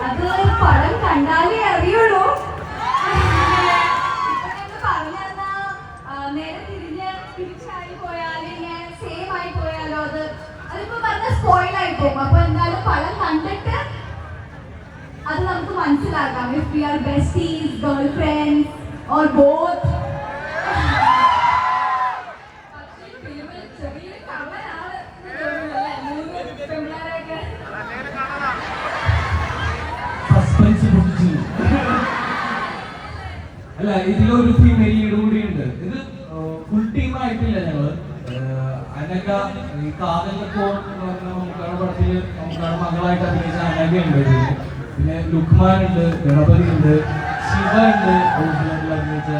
അത് പടം കണ്ടാലേ അറിയുള്ളൂ. പറഞ്ഞാ നേരെ തിരിച്ചായി പോയാലോ സെയിം ആയി പോയാലോ അതിപ്പോ പറഞ്ഞ സ്പോയിൽ ആയി പോകും. അപ്പൊ എന്തായാലും പടം കണ്ടിട്ട് അത് നമുക്ക് മനസ്സിലാക്കാം. If we are besties, girlfriends or both. അല്ല, ഇതിലൊരു ഫീമെയിൽ ലീഡ് കൂടിയുണ്ട്. ഇത് ഫുൾ ടീം ആയിട്ടില്ല. ഞങ്ങള് അനക ഈ കാതലപ്പോ നമുക്കാണ് പടത്തില് നമുക്കാണ് മകളായിട്ട് അഭിനയിച്ച അനകയുണ്ട്. പിന്നെ ലുക്മാൻ ഉണ്ട്, ഗണപതി ഉണ്ട്, ശിവ ഉണ്ട്, അഭിനയിച്ച